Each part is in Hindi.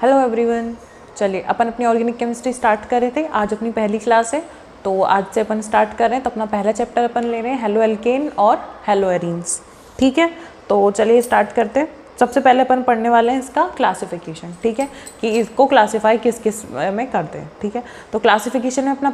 Hello everyone. चलिए अपन अपनी ऑर्गेनिक केमिस्ट्री स्टार्ट कर रहे थे। आज अपनी पहली क्लास है तो आज से अपन स्टार्ट कर रहे हैं। तो अपना पहला चैप्टर अपन ले रहे हैं हेलो एल्केन और हेलो एरीन्स। ठीक है, तो चलिए स्टार्ट करते हैं। सबसे पहले अपन पढ़ने वाले हैं इसका क्लासिफिकेशन। ठीक है, कि इसको क्लासीफाई किस किस में करते हैं। ठीक है, तो क्लासिफिकेशन में अपना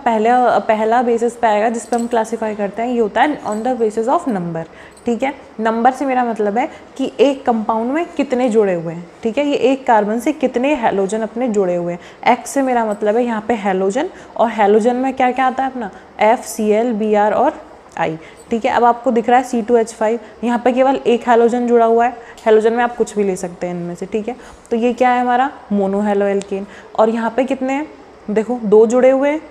पहला बेसिस पे आएगा जिस पे हम क्लासीफाई करते हैं, ये होता है on the basis of number. ठीक है, नंबर से मेरा मतलब है कि एक कंपाउंड में कितने जुड़े हुए हैं। ठीक है, ये एक कार्बन से कितने हैलोजन अपने जुड़े हुए हैं। एक्स से मेरा मतलब है यहाँ पे हैलोजन, और हैलोजन में क्या क्या आता है अपना FCl Br और I। ठीक है, अब आपको दिख रहा है C2H5, यहाँ पे केवल एक हैलोजन जुड़ा हुआ है। हैलोजन में आप कुछ भी ले सकते हैं इनमें से। ठीक है, तो ये क्या है हमारा मोनो हैलो एल्केन। और यहाँ पे कितने हैं, देखो 2 जुड़े हुए हैं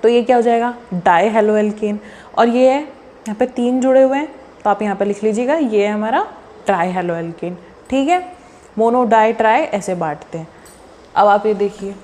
तो ये क्या हो जाएगा डाई हैलो एल्केन। और ये है यहाँ पे 3 जुड़े हुए हैं तो आप यहाँ पे लिख लीजिएगा ये है हमारा ट्राई हैलो एल्केन। ठीक है, मोनो डाई ट्राई ऐसे बांटते हैं। अब आप ये देखिए,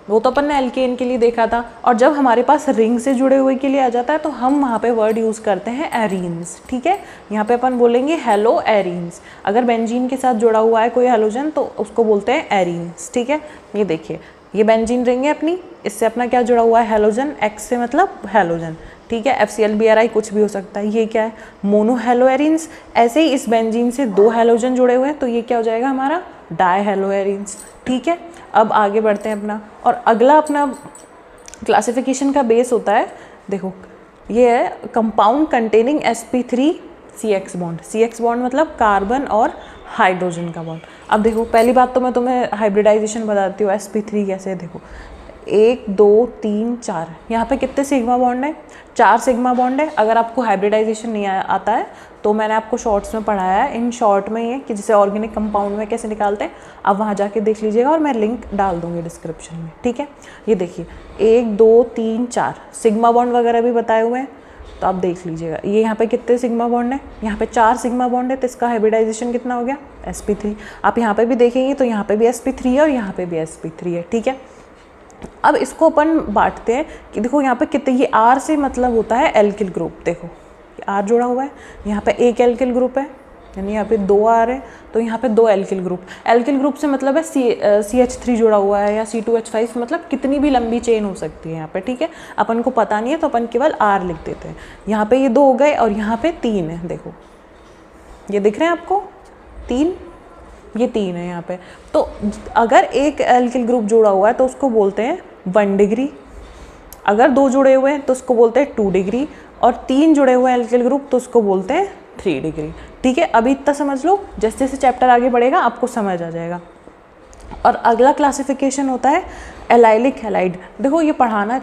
वो तो अपन ने एल्केन के लिए देखा था, और जब हमारे पास रिंग से जुड़े हुए के लिए आ जाता है तो हम वहाँ पे वर्ड यूज़ करते हैं एरीन्स। ठीक है, यहाँ पे अपन बोलेंगे हेलो एरीन्स। अगर बेंजीन के साथ जुड़ा हुआ है कोई हैलोजन तो उसको बोलते हैं एरीन्स। ठीक है, ये देखिए ये बेंजीन रिंग है अपनी, इससे अपना क्या जुड़ा हुआ है हैलोजन, एक्स से मतलब हैलोजन। ठीक है, FCl Br कुछ भी हो सकता है। ये क्या है मोनो हैलो एरीन्स। ऐसे ही इस बेंजीन से 2 हैलोजन जुड़े हुए हैं तो ये क्या हो जाएगा हमारा डाई हैलो एरीन्स। ठीक है, अब आगे बढ़ते हैं अपना, और अगला अपना क्लासिफिकेशन का बेस होता है, देखो ये है compound containing sp3 CX bond. CX bond मतलब कार्बन और हाइड्रोजन का बॉन्ड। अब देखो पहली बात तो मैं तुम्हें हाइब्रिडाइजेशन बताती हूँ sp3 कैसे है। देखो 1 2 3 4, यहाँ पे कितने सिग्मा बॉन्ड है, 4 सिग्मा बॉन्ड है। अगर आपको हाइब्रिडाइजेशन नहीं आता है तो मैंने आपको शॉर्ट्स में पढ़ाया है, इन शॉर्ट में ये कि जैसे ऑर्गेनिक कंपाउंड में कैसे निकालते हैं, आप वहाँ जाके देख लीजिएगा और मैं लिंक डाल दूँगी डिस्क्रिप्शन में। ठीक है, ये देखिए 1 2 3 4 सिग्मा बॉन्ड वगैरह भी बताए हुए हैं तो आप देख लीजिएगा। ये यहाँ पे कितने सिग्मा बॉन्ड है, यहाँ पे 4 सिग्मा बॉन्ड है तो इसका हाइब्रिडाइजेशन कितना हो गया sp3। आप यहाँ पे भी देखेंगे तो यहाँ पे भी sp3 है और यहाँ पे भी sp3 है। ठीक है, अब इसको अपन बांटते हैं कि देखो यहाँ पे कितने, ये R से मतलब होता है एल्किल ग्रुप। देखो R जुड़ा हुआ है, यहाँ पे एक एल्किल ग्रुप है, यानी यहाँ पे 2 R है तो यहाँ पे 2 एल्किल ग्रुप। एल्किल ग्रुप से मतलब है CH3 जुड़ा हुआ है या C2H5, मतलब कितनी भी लंबी चेन हो सकती है यहाँ पे। ठीक है, अपन को पता नहीं है तो अपन केवल R लिख देते हैं। यहाँ पे ये 2 हो गए और यहाँ पे 3 है। देखो ये दिख रहे हैं आपको 3, ये 3 है यहाँ पे। तो अगर एक एल्किल ग्रुप जुड़ा हुआ है तो उसको बोलते हैं 1 डिग्री, अगर 2 जुड़े हुए हैं तो उसको बोलते हैं 2 डिग्री, और 3 जुड़े हुए एल्किल ग्रुप तो उसको बोलते हैं 3 डिग्री। ठीक है, अभी इतना समझ लो, जैसे जैसे चैप्टर आगे बढ़ेगा आपको समझ आ जाएगा। और अगला क्लासिफिकेशन होता है एलाइलिक हैलाइड। देखो ये पढ़ाना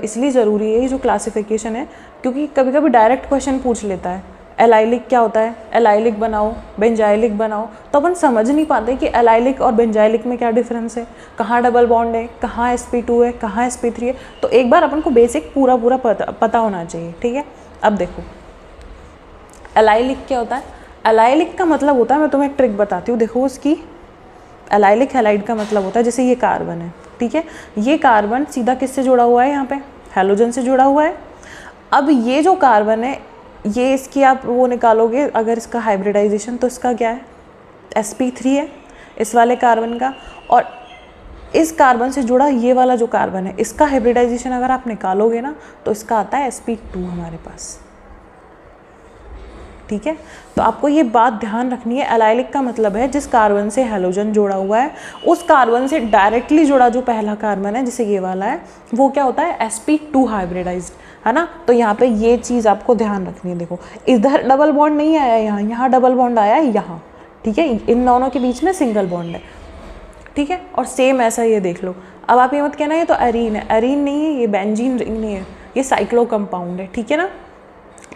इसलिए ज़रूरी है ये जो क्लासिफिकेशन है, क्योंकि कभी कभी डायरेक्ट क्वेश्चन पूछ लेता है एलाइलिक क्या होता है, एलाइलिक बनाओ, बेंजाइलिक बनाओ, तो अपन समझ नहीं पाते कि एलाइलिक और बेंजाइलिक में क्या डिफरेंस है, कहाँ डबल बॉन्ड है, कहाँ sp2 है, कहाँ sp3 है। तो एक बार अपन को बेसिक पूरा पता होना चाहिए। ठीक है, अब देखो एलाइलिक क्या होता है। एलाइलिक का मतलब होता है, मैं तुम्हें एक ट्रिक बताती हूँ। देखो उसकी एलाइलिक हैलाइड का मतलब होता है, जैसे ये कार्बन है। ठीक है, ये कार्बन सीधा किससे जुड़ा हुआ है, यहाँ पे हैलोजन से जुड़ा हुआ है। अब ये जो कार्बन है ये इसकी आप वो निकालोगे अगर इसका हाइब्रिडाइजेशन, तो इसका क्या है sp3 है इस वाले कार्बन का, और इस कार्बन से जुड़ा ये वाला जो कार्बन है इसका हाइब्रिडाइजेशन अगर आप निकालोगे ना तो इसका आता है sp2 हमारे पास। ठीक है, तो आपको ये बात ध्यान रखनी है, एलाइलिक का मतलब है जिस कार्बन से हैलोजन जुड़ा हुआ है उस कार्बन से डायरेक्टली जुड़ा जो पहला कार्बन है जैसे ये वाला है वो क्या होता है sp2 हाइब्रिडाइज्ड, है ना। तो यहाँ पे ये चीज़ आपको ध्यान रखनी है। देखो इधर डबल बॉन्ड नहीं आया, यहाँ डबल बॉन्ड आया है यहाँ। ठीक है, इन दोनों के बीच में सिंगल बॉन्ड है। ठीक है, और सेम ऐसा ये देख लो। अब आप ये मत कहना ये तो एरीन है, एरीन नहीं है, ये बेंजीन रिंग नहीं है, ये साइक्लो कंपाउंड है। ठीक है ना,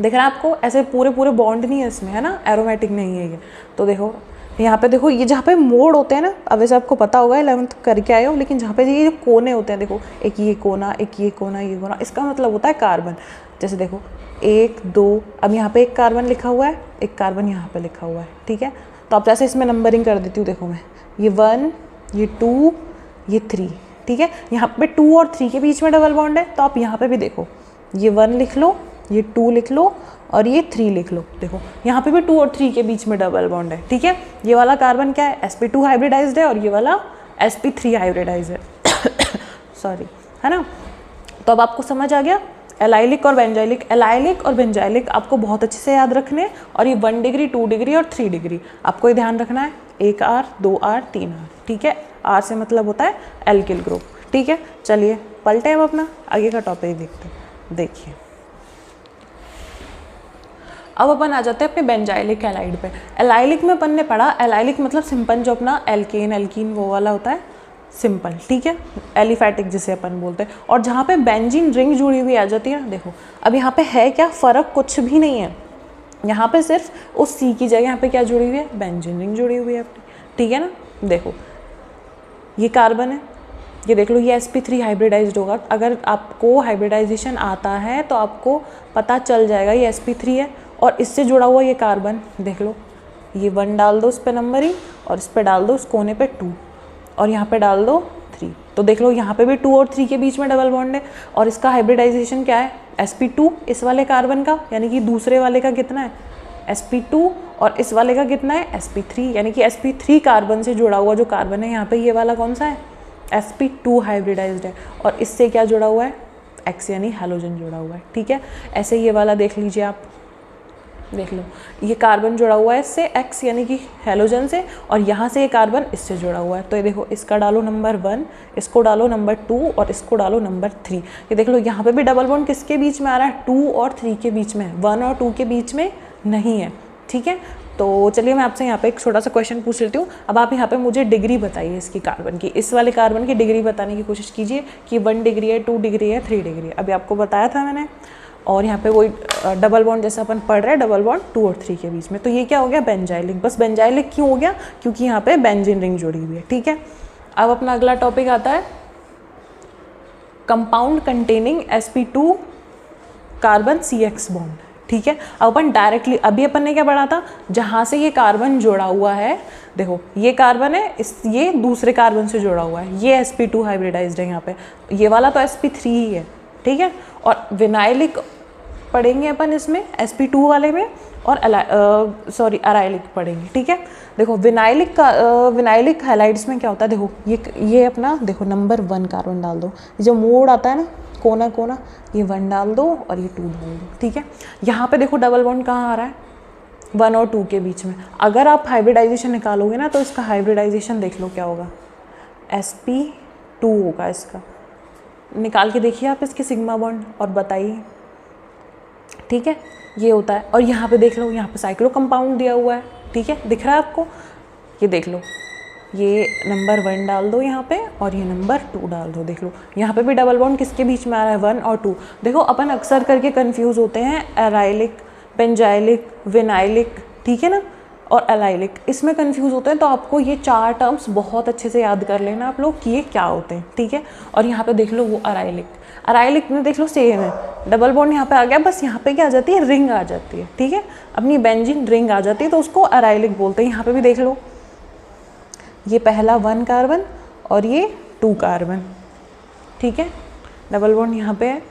देख रहा है आपको ऐसे पूरे बॉन्ड नहीं है इसमें, है ना, एरोमेटिक नहीं है ये। तो देखो यहाँ पे देखो ये जहाँ पे मोड़ होते हैं ना, अब वैसे आपको पता होगा 11th करके आए हो, लेकिन जहाँ पे ये जो कोने होते हैं, देखो एक ये कोना, एक ये कोना, ये कोना, इसका मतलब होता है कार्बन। जैसे देखो 1 2, अब यहाँ पे एक कार्बन लिखा हुआ है, एक कार्बन यहाँ पे लिखा हुआ है। ठीक है, तो अब जैसे इसमें नंबरिंग कर देती हूँ। देखो मैं ये 1, ये 2, ये 3। ठीक है, यहाँ पे 2 और 3 के बीच में डबल बॉन्ड है, तो आप यहाँ पे भी देखो ये 1 लिख लो, ये 2 लिख लो और ये 3 लिख लो। देखो यहाँ पे भी 2 और 3 के बीच में डबल बॉन्ड है, ठीक है। ये वाला कार्बन क्या है, sp2 हाइब्रिडाइज्ड है और ये वाला sp3 हाइब्रिडाइज्ड है सॉरी, है ना। तो अब आपको समझ आ गया एलाइलिक और बेंजाइलिक। एलाइलिक और बेंजाइलिक आपको बहुत अच्छे से याद रखने हैं, और ये 1 डिग्री 2 डिग्री और 3 डिग्री आपको ये ध्यान रखना है, 1 R 2 R 3 R, ठीक है। R से मतलब होता है एल्किल ग्रुप, ठीक है। चलिए पलटे हम अपना आगे का टॉपिक देखते हैं। देखिए अब अपन आ जाते हैं अपने बेंजाइलिक एलाइड पे। एलाइलिक में अपन ने पढ़ा, एलाइलिक मतलब सिंपल जो अपना एल्केन एल्कीन वो वाला होता है सिंपल, ठीक है, एलिफैटिक जिसे अपन बोलते हैं। और जहाँ पे बेंजीन रिंग जुड़ी हुई आ जाती है ना, देखो अब यहाँ पे है क्या, फ़र्क कुछ भी नहीं है। यहाँ पे सिर्फ उस सी की जगह यहाँ पे क्या जुड़ी हुई है, बेंजीन रिंग जुड़ी हुई है अपनी, ठीक है ना। देखो ये कार्बन है, ये देख लो ये sp3 हाइब्रिडाइज्ड होगा। अगर आपको हाइब्रिडाइजेशन आता है तो आपको पता चल जाएगा ये sp3 है, और इससे जुड़ा हुआ ये कार्बन देख लो, ये 1 डाल दो इस पर नंबरिंग, और इस पर डाल दो उस कोने पे 2, और यहाँ पे डाल दो 3। तो देख लो यहाँ पे भी 2 और 3 के बीच में डबल बॉन्ड है, और इसका हाइब्रिडाइजेशन क्या है, sp2 इस वाले कार्बन का, यानी कि दूसरे वाले का कितना है sp2, और इस वाले का कितना है sp3, यानी कि sp3 कार्बन से जुड़ा हुआ जो कार्बन है यहाँ पे ये वाला कौन सा है sp2 हाइब्रिडाइज्ड है, और इससे क्या जुड़ा हुआ है X यानी हैलोजन जुड़ा हुआ है, ठीक है। ऐसे ये वाला देख लीजिए आप, देख लो ये कार्बन जुड़ा हुआ है इससे X यानी कि हैलोजन से, और यहाँ से ये कार्बन इससे जुड़ा हुआ है। तो ये देखो इसका डालो नंबर 1, इसको डालो नंबर 2 और इसको डालो नंबर 3। ये देख लो यहाँ पे भी डबल बॉन्ड किसके बीच में आ रहा है, 2 और 3 के बीच में, 1 और 2 के बीच में नहीं है, ठीक है। तो चलिए मैं आपसे यहाँ पे एक छोटा सा क्वेश्चन पूछ लेती हूँ। अब आप यहाँ पे मुझे डिग्री बताइए इसकी कार्बन की, इस वाले कार्बन की डिग्री बताने की कोशिश कीजिए कि 1 डिग्री है, 2 डिग्री है, 3 डिग्री है। अभी आपको बताया था मैंने, और यहाँ पे वही डबल बॉन्ड जैसा अपन पढ़ रहे हैं, डबल बॉन्ड 2 और 3 के बीच में। तो ये क्या हो गया बेंजाइलिक। बस बेंजाइलिक क्यों हो गया, क्योंकि यहाँ पे बेंजीन रिंग जुड़ी हुई है, ठीक है। अब अपना अगला टॉपिक आता है compound containing sp2 carbon CX bond, ठीक है। अब अपन डायरेक्टली अभी अपन ने क्या पढ़ा था, जहाँ से ये कार्बन जुड़ा हुआ है, देखो ये कार्बन है, ये दूसरे कार्बन से जुड़ा हुआ है, ये sp2 हाइब्रिडाइज्ड है यहाँ पे, ये वाला तो sp3 ही है, ठीक है। और विनाइलिक पढ़ेंगे अपन इसमें sp2 वाले में, और अराइलिक पढ़ेंगे, ठीक है। देखो विनाइलिक हैलाइड्स में क्या होता है, देखो ये अपना देखो नंबर 1 कार्बन डाल दो, जो मोड़ आता है ना कोना कोना, ये 1 डाल दो और ये 2 डाल दो, ठीक है। यहाँ पे देखो डबल बॉन्ड कहाँ आ रहा है, 1 और 2 के बीच में। अगर आप हाइब्रिडाइजेशन निकालोगे ना तो इसका हाइब्रिडाइजेशन देख लो क्या होगा, sp2 होगा इसका। निकाल के देखिए आप इसके सिग्मा बॉन्ड और बताइए, ठीक है, ये होता है। और यहाँ पे देख लो, यहाँ पे साइक्लो कंपाउंड दिया हुआ है, ठीक है, दिख रहा है आपको, ये देख लो, ये नंबर 1 डाल दो यहाँ पे और ये नंबर 2 डाल दो। देख लो यहाँ पे भी डबल बॉन्ड किसके बीच में आ रहा है, 1 और 2। देखो अपन अक्सर करके कंफ्यूज होते हैं एराइलिक, बेंजाइलिक, विनाइलिक, ठीक है ना, और एलाइलिक, इसमें कंफ्यूज होते हैं। तो आपको ये 4 टर्म्स बहुत अच्छे से याद कर लेना आप लोग कि ये क्या होते हैं, ठीक है। और यहाँ पे देख लो वो अराइलिक में देख लो सेम है, डबल बॉन्ड यहाँ पे आ गया, बस यहाँ पे क्या आ जाती है, रिंग आ जाती है, ठीक है, अपनी बेंजीन रिंग आ जाती है, तो उसको अराइलिक बोलते हैं। यहाँ पे भी देख लो ये पहला 1 कार्बन और ये 2 कार्बन, ठीक है, डबल बॉन्ड यहाँ पे है,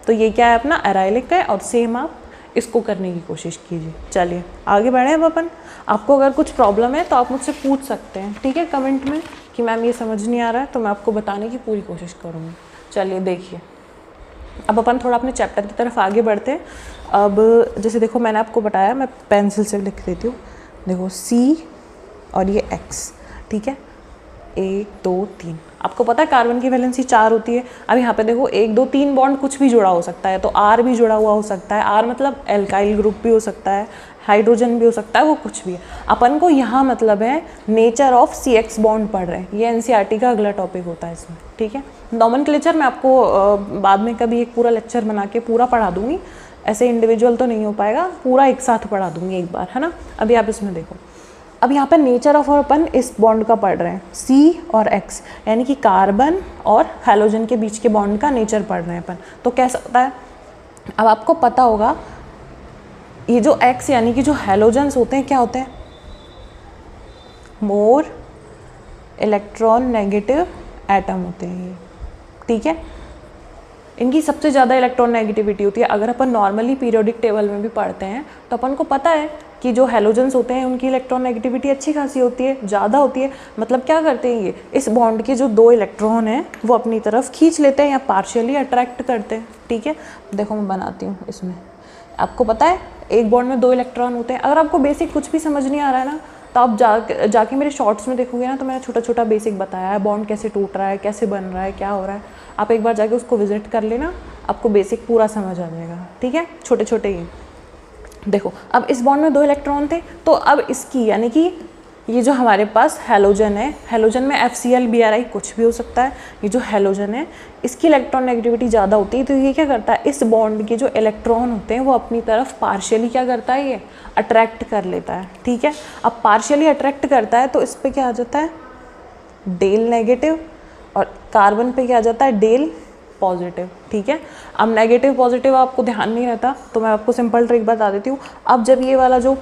तो ये क्या है अपना अराइलिक है, और सेम आप इसको करने की कोशिश कीजिए। चलिए आगे बढ़े अब अपन। आपको अगर कुछ प्रॉब्लम है तो आप मुझसे पूछ सकते हैं, ठीक है, कमेंट में कि मैम ये समझ नहीं आ रहा है, तो मैं आपको बताने की पूरी कोशिश करूँगी। चलिए देखिए अब अपन थोड़ा अपने चैप्टर की तरफ आगे बढ़ते हैं। अब जैसे देखो मैंने आपको बताया, मैं पेंसिल से लिख देती हूँ, देखो C और ये X, ठीक है, 1 2 3। आपको पता है कार्बन की वैलेंसी 4 होती है। अब यहाँ पे देखो 1 2 3 बॉन्ड कुछ भी जुड़ा हो सकता है, तो R भी जुड़ा हुआ हो सकता है, R मतलब एल्काइल ग्रुप भी हो सकता है, हाइड्रोजन भी हो सकता है, वो कुछ भी है। अपन को यहाँ मतलब है नेचर ऑफ CX बॉन्ड पढ़ रहे हैं, ये NCERT का अगला टॉपिक होता है इसमें, ठीक है। नॉमेनक्लेचर मैं आपको बाद में कभी एक पूरा लेक्चर बना के पूरा पढ़ा दूँगी, ऐसे इंडिविजुअल तो नहीं हो पाएगा, पूरा एक साथ पढ़ा दूँगी एक बार, है ना। अभी आप इसमें देखो, अब यहाँ पर नेचर ऑफ अपन इस बॉन्ड का पढ़ रहे हैं, C और X, यानी कि कार्बन और हैलोजन के बीच के बॉन्ड का नेचर पढ़ रहे हैं अपन। तो कैसा होता है, अब आपको पता होगा ये जो X यानी कि जो हैलोजन्स होते हैं क्या होते हैं, मोर इलेक्ट्रॉन नेगेटिव एटम होते हैं ये, ठीक है। इनकी सबसे ज़्यादा इलेक्ट्रॉन नेगेटिविटी होती है। अगर अपन नॉर्मली पीरियोडिक टेबल में भी पढ़ते हैं तो अपन को पता है कि जो हेलोजेंस होते हैं उनकी इलेक्ट्रॉन नेगेटिविटी अच्छी खासी होती है, ज़्यादा होती है। मतलब क्या करते हैं, ये इस बॉन्ड के जो 2 इलेक्ट्रॉन हैं वो अपनी तरफ खींच लेते हैं या पार्शियली अट्रैक्ट करते हैं। ठीक है, देखो मैं बनाती हूँ। इसमें आपको पता है एक बॉन्ड में 2 इलेक्ट्रॉन होते हैं। अगर आपको बेसिक कुछ भी समझ नहीं आ रहा है ना, तो आप जाके मेरे शॉर्ट्स में देखोगे ना, तो मैंने छोटा छोटा बेसिक बताया है, बॉन्ड कैसे टूट रहा है, कैसे बन रहा है, क्या हो रहा है। आप एक बार जाके उसको विजिट कर लेना, आपको बेसिक पूरा समझ आ जाएगा। ठीक है, छोटे छोटे ही। देखो अब इस बॉन्ड में 2 इलेक्ट्रॉन थे, तो अब इसकी यानी कि ये जो हमारे पास हेलोजन है, हेलोजन में FCl Bri कुछ भी हो सकता है। ये जो हेलोजन है इसकी इलेक्ट्रॉन नेगेटिविटी ज़्यादा होती है, तो ये क्या करता है, इस बॉन्ड के जो इलेक्ट्रॉन होते हैं वो अपनी तरफ पार्शियली क्या करता है, ये अट्रैक्ट कर लेता है। ठीक है, अब पार्शियली अट्रैक्ट करता है तो इस पर क्या आ जाता है, डेल नेगेटिव, और कार्बन पे क्या आ जाता है, डेल पॉजिटिव। ठीक है, अब नेगेटिव पॉजिटिव आपको ध्यान नहीं रहता तो मैं आपको सिंपल ट्रिक बता देती हूँ। अब जब ये वाला जो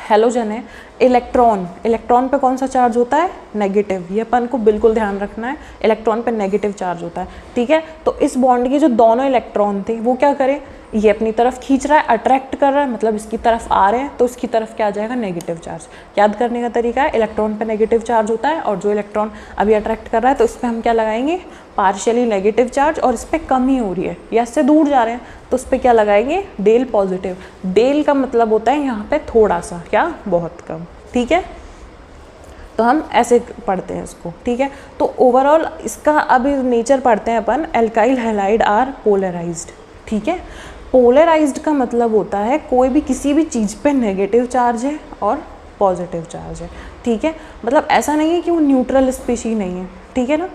हेलोजन है, इलेक्ट्रॉन पे कौन सा चार्ज होता है, नेगेटिव। ये अपन को बिल्कुल ध्यान रखना है, इलेक्ट्रॉन पे नेगेटिव चार्ज होता है। ठीक है, तो इस बॉन्ड के जो दोनों इलेक्ट्रॉन थे वो क्या करें, ये अपनी तरफ खींच रहा है, अट्रैक्ट कर रहा है, मतलब इसकी तरफ आ रहे हैं, तो इसकी तरफ क्या आ जाएगा, नेगेटिव चार्ज। याद करने का तरीका है, इलेक्ट्रॉन पे नेगेटिव चार्ज होता है और जो इलेक्ट्रॉन अभी अट्रैक्ट कर रहा है तो इस पर हम क्या लगाएंगे, पार्शियली नेगेटिव चार्ज, और इस पर कमी हो रही है या इससे दूर जा रहे हैं तो उस पर क्या लगाएंगे, डेल पॉजिटिव। डेल का मतलब होता है यहाँ पे थोड़ा सा, क्या, बहुत कम। ठीक है, तो हम ऐसे पढ़ते हैं इसको। ठीक है, तो ओवरऑल इसका अब नेचर पढ़ते हैं अपन। Alkyl halide are polarised. ठीक है, पोलराइज्ड का मतलब होता है कोई भी किसी भी चीज़ पे नेगेटिव चार्ज है और पॉजिटिव चार्ज है। ठीक है, मतलब ऐसा नहीं है कि वो न्यूट्रल स्पीशी नहीं है। ठीक है ना,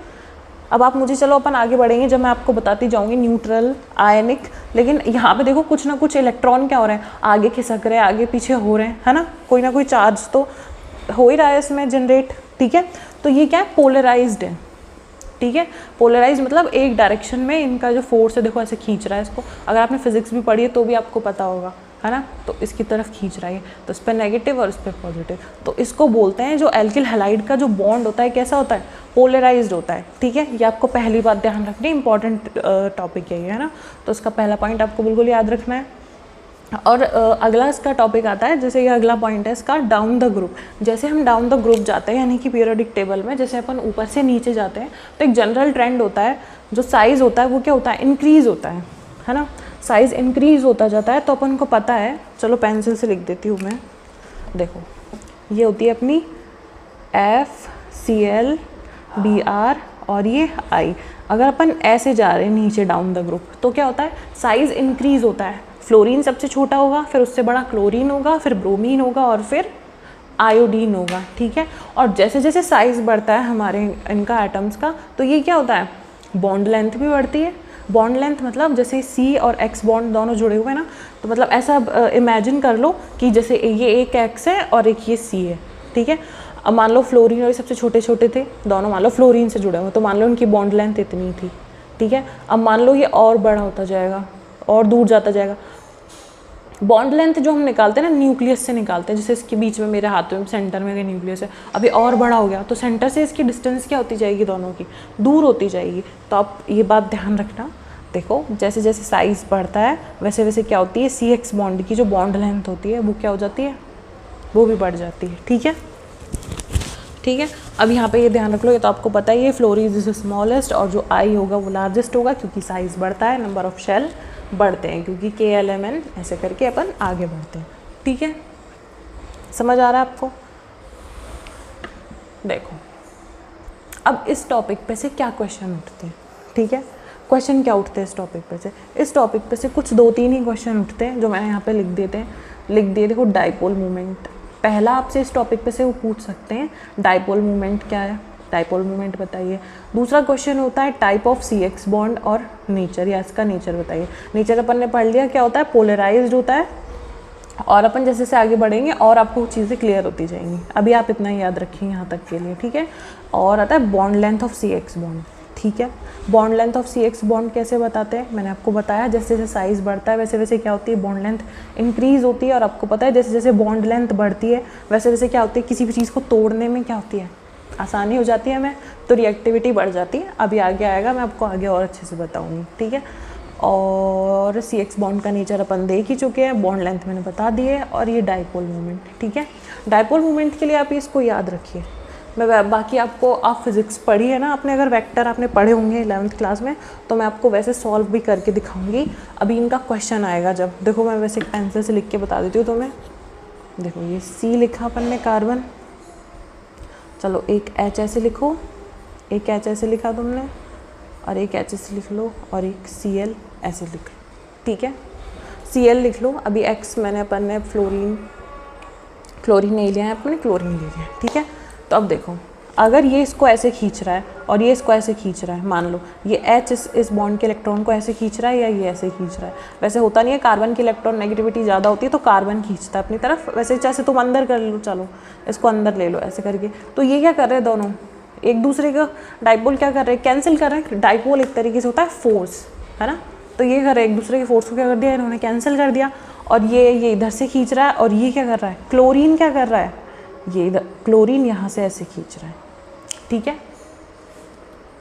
अब आप मुझे, चलो अपन आगे बढ़ेंगे जब मैं आपको बताती जाऊंगी न्यूट्रल, आयनिक, लेकिन यहाँ पे देखो कुछ ना कुछ इलेक्ट्रॉन क्या हो रहे हैं, आगे खिसक रहे हैं, आगे पीछे हो रहे हैं, है ना, कोई ना कोई चार्ज तो हो ही रहा है इसमें जनरेट। ठीक है, तो ये क्या है, पोलराइज्ड है। ठीक है, पोलराइज मतलब एक डायरेक्शन में इनका जो फोर्स है, देखो ऐसे खींच रहा है इसको। अगर आपने फिजिक्स भी पढ़ी है तो भी आपको पता होगा, है ना, तो इसकी तरफ खींच रहा है, तो इस पर नेगेटिव और इस पर पॉजिटिव। तो इसको बोलते हैं, जो एल्किल हैलाइड का जो बॉन्ड होता है कैसा होता है, पोलराइज्ड होता है। ठीक है, ये आपको पहली बात ध्यान रखनी है, इंपॉर्टेंट टॉपिक है ना, तो इसका पहला पॉइंट आपको बिल्कुल याद रखना है। और अगला इसका टॉपिक आता है, जैसे ये अगला पॉइंट है इसका, डाउन द ग्रुप। जैसे हम डाउन द ग्रुप जाते हैं, यानी कि पीरियोडिक टेबल में जैसे अपन ऊपर से नीचे जाते हैं, तो एक जनरल ट्रेंड होता है, जो साइज़ होता है वो क्या होता है, इंक्रीज़ होता है ना, साइज़ इंक्रीज़ होता जाता है। तो अपन को पता है, चलो पेंसिल से लिख देती हूँ मैं। देखो ये होती है अपनी FCl Br और ये I। अगर अपन ऐसे जा रहे हैं नीचे डाउन द ग्रुप तो क्या होता है, साइज़ इंक्रीज़ होता है। फ्लोरीन सबसे छोटा होगा, फिर उससे बड़ा क्लोरीन होगा, फिर ब्रोमीन होगा और फिर आयोडीन होगा। ठीक है, और जैसे जैसे साइज़ बढ़ता है हमारे इनका एटम्स का, तो ये क्या होता है, बॉन्ड लेंथ भी बढ़ती है। बॉन्ड लेंथ मतलब जैसे C और X बॉन्ड दोनों जुड़े हुए हैं ना, तो मतलब ऐसा इमेजिन कर लो कि जैसे ये एक X है और एक ये C है। ठीक है, अब मान लो फ्लोरीन और ये सबसे छोटे छोटे थे दोनों, मान लो फ्लोरीन से जुड़े हुए, तो मान लो उनकी बॉन्ड लेंथ इतनी थी। ठीक है, अब मान लो ये और बड़ा होता जाएगा और दूर जाता जाएगा। बॉन्ड लेंथ जो हम निकालते हैं ना, न्यूक्लियस से निकालते हैं। जैसे इसके बीच में मेरे हाथ में सेंटर में न्यूक्लियस है, अभी और बड़ा हो गया तो सेंटर से इसकी डिस्टेंस क्या होती जाएगी, दोनों की दूर होती जाएगी। तो आप ये बात ध्यान रखना। देखो जैसे जैसे साइज़ बढ़ता है वैसे वैसे क्या होती है, CX बॉन्ड की जो बॉन्ड लेंथ होती है वो क्या हो जाती है, वो भी बढ़ जाती है। ठीक है, ठीक है, अब यहाँ पे ये ध्यान रख लो, ये तो आपको पता ही है, फ्लोरीन इज स्मॉलेस्ट और जो I होगा वो लार्जेस्ट होगा, क्योंकि साइज़ बढ़ता है, नंबर ऑफ शेल बढ़ते हैं, क्योंकि KLMN ऐसे करके अपन आगे बढ़ते हैं। ठीक है, समझ आ रहा है आपको। देखो अब इस टॉपिक पे से क्या क्वेश्चन उठते हैं। ठीक है, क्वेश्चन क्या उठते हैं इस टॉपिक पे से, इस टॉपिक पे से कुछ 2-3 ही क्वेश्चन उठते हैं जो मैंने यहाँ पे लिख दिए। देखो डाइपोल मूवमेंट पहला आपसे इस टॉपिक पे से वो पूछ सकते हैं, डाइपोल मूवमेंट क्या है, डाइपोल मूवमेंट बताइए। दूसरा क्वेश्चन होता है टाइप ऑफ CX बॉन्ड और नेचर, या इसका नेचर बताइए। नेचर अपन ने पढ़ लिया, क्या होता है, पोलराइज्ड होता है। और अपन जैसे जैसे आगे बढ़ेंगे और आपको चीज़ें क्लियर होती जाएंगी, अभी आप इतना ही याद रखिए यहाँ तक के लिए। ठीक है, और आता है bond length of CX bond. ठीक है, bond length of CX bond कैसे बताते हैं, मैंने आपको बताया, जैसे जैसे साइज़ बढ़ता है वैसे वैसे क्या होती है, बॉन्ड लेंथ इंक्रीज़ होती है। और आपको पता है जैसे जैसे बॉन्ड लेंथ बढ़ती है वैसे वैसे क्या होती है, किसी भी चीज़ को तोड़ने में क्या होती है, आसानी हो जाती है हमें, तो रिएक्टिविटी बढ़ जाती है। अभी आगे आएगा, मैं आपको आगे और अच्छे से बताऊँगी, ठीक है। और CX बॉन्ड का नेचर अपन देख ही चुके हैं, बॉन्ड लेंथ मैंने बता दी है, और ये डाइपोल मोमेंट, ठीक है। डाइपोल मोमेंट के लिए आप इसको याद रखिए। मैं बाकी आपको, आप फिज़िक्स पढ़ी है ना आपने, अगर वेक्टर आपने पढ़े होंगे 11th क्लास में, तो मैं आपको वैसे सॉल्व भी करके दिखाऊंगी। अभी इनका क्वेश्चन आएगा जब, देखो मैं वैसे एक पेंसिल से लिख के बता देती हूँ तुम्हें। देखो ये C लिखा अपन ने कार्बन, चलो एक H ऐसे लिखो, एक H ऐसे लिखा तुमने, और एक H ऐसे लिख लो, और एक Cl ऐसे लिख लो, ठीक है। Cl लिख लो। अभी X मैंने अपन ने क्लोरीन नहीं लिया है, अपने क्लोरीन ले लिया है, ठीक है। तो अब देखो, अगर ये इसको ऐसे खींच रहा है और ये इसको ऐसे खींच रहा है, मान लो ये H इस बॉन्ड के इलेक्ट्रॉन को ऐसे खींच रहा है या ये ऐसे खींच रहा है। वैसे होता नहीं है, कार्बन की इलेक्ट्रॉन नेगेटिविटी ज़्यादा होती है तो कार्बन खींचता है अपनी तरफ। वैसे जैसे तुम अंदर कर लो, चलो इसको अंदर ले लो ऐसे करके, तो ये क्या कर रहे हैं दोनों, एक दूसरे का डाइपोल क्या कर रहे हैं, कैंसिल कर रहे हैं। डाइपोल एक तरीके से होता है फोर्स, है ना। तो ये कर रहे हैं, एक दूसरे के फोर्स को क्या कर दिया इन्होंने, कैंसिल कर दिया। और ये इधर से खींच रहा है, और ये क्या कर रहा है, क्लोरीन क्या कर रहा है, ये इधर क्लोरीन यहाँ से ऐसे खींच रहा है, ठीक है।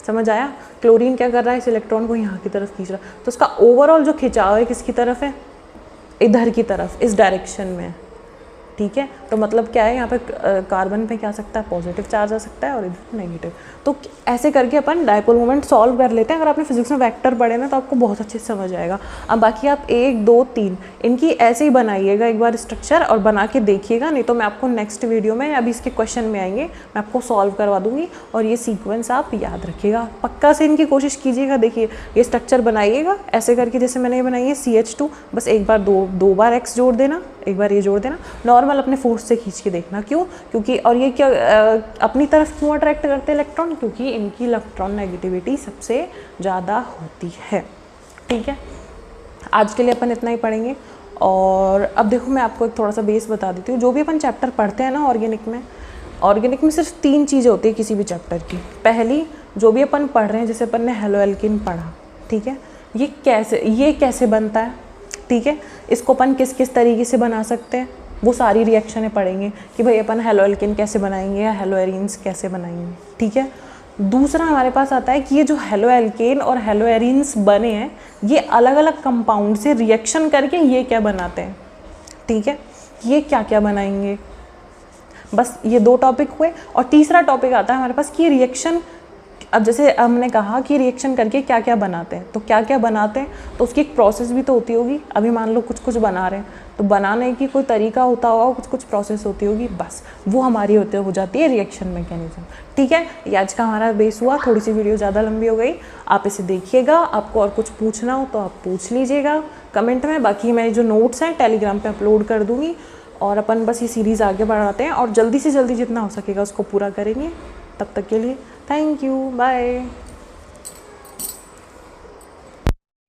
समझ आया, क्लोरीन क्या कर रहा है, इस इलेक्ट्रॉन को यहाँ की तरफ खींच रहा है। तो उसका ओवरऑल जो खिंचाव है किसकी तरफ है, इधर की तरफ, इस डायरेक्शन में, ठीक है। तो मतलब क्या है, यहाँ पे कार्बन पे क्या आ सकता है, पॉजिटिव चार्ज आ सकता है, और इधर नेगेटिव। तो ऐसे करके अपन डाइपोल मोमेंट सॉल्व कर लेते हैं। अगर आपने फिजिक्स में वेक्टर पढ़े ना तो आपको बहुत अच्छे से समझ आएगा। अब बाकी आप 1 2 3 इनकी ऐसे ही बनाइएगा एक बार स्ट्रक्चर, और बना के देखिएगा, नहीं तो मैं आपको नेक्स्ट वीडियो में, अभी इसके क्वेश्चन में आएंगे, मैं आपको सॉल्व करवा दूंगी। और ये सीक्वेंस आप याद रखिएगा, पक्का से इनकी कोशिश कीजिएगा। देखिए ये स्ट्रक्चर बनाइएगा ऐसे करके, जैसे मैंने ये बनाई है CH2, बस एक बार दो बार X जोड़ देना, एक बार ये जोड़ देना, नॉर्मल अपने फोर्स से खींच के देखना। क्यों, क्योंकि और ये क्या अपनी तरफ क्यों अट्रैक्ट करते हैं इलेक्ट्रॉन, क्योंकि इनकी इलेक्ट्रॉन नेगेटिविटी सबसे ज़्यादा होती है, ठीक है। आज के लिए अपन इतना ही पढ़ेंगे। और अब देखो मैं आपको एक थोड़ा सा बेस बता देती हूँ। जो भी अपन चैप्टर पढ़ते हैं ना ऑर्गेनिक में सिर्फ 3 चीज़ें होती है किसी भी चैप्टर की। पहली, जो भी अपन पढ़ रहे हैं, जैसे अपन ने हेलो एल्किन पढ़ा, ठीक है, ये कैसे बनता है, ठीक है, इसको अपन किस किस तरीके से बना सकते हैं, वो सारी रिएक्शनें पढ़ेंगे कि भाई अपन हेलो एल्किन कैसे बनाएंगे या हेलो एरीन्स कैसे बनाएंगे, ठीक है। दूसरा हमारे पास आता है कि ये जो हेलो एल्केन और हेलो एरीन्स बने हैं, ये अलग अलग कंपाउंड से रिएक्शन करके ये क्या बनाते हैं, ठीक है, ये क्या क्या बनाएंगे। बस ये 2 टॉपिक हुए। और तीसरा टॉपिक आता है हमारे पास कि रिएक्शन, अब जैसे हमने कहा कि रिएक्शन करके क्या क्या बनाते हैं, तो क्या क्या बनाते हैं तो उसकी एक प्रोसेस भी तो होती होगी। अभी मान लो कुछ कुछ बना रहे हैं, तो बनाने की कोई तरीका होता होगा, कुछ कुछ प्रोसेस होती होगी, बस वो हमारी हो जाती है रिएक्शन मैकेनिज्म, ठीक है। ये आज का हमारा बेस हुआ। थोड़ी सी वीडियो ज़्यादा लंबी हो गई, आप इसे देखिएगा। आपको और कुछ पूछना हो तो आप पूछ लीजिएगा कमेंट में। बाकी मेरे जो नोट्स हैं टेलीग्राम पर अपलोड कर दूँगी, और अपन बस ये सीरीज़ आगे बढ़ाते हैं और जल्दी से जल्दी जितना हो सकेगा उसको पूरा करेंगे। तब तक के लिए थैंक यू, बाय।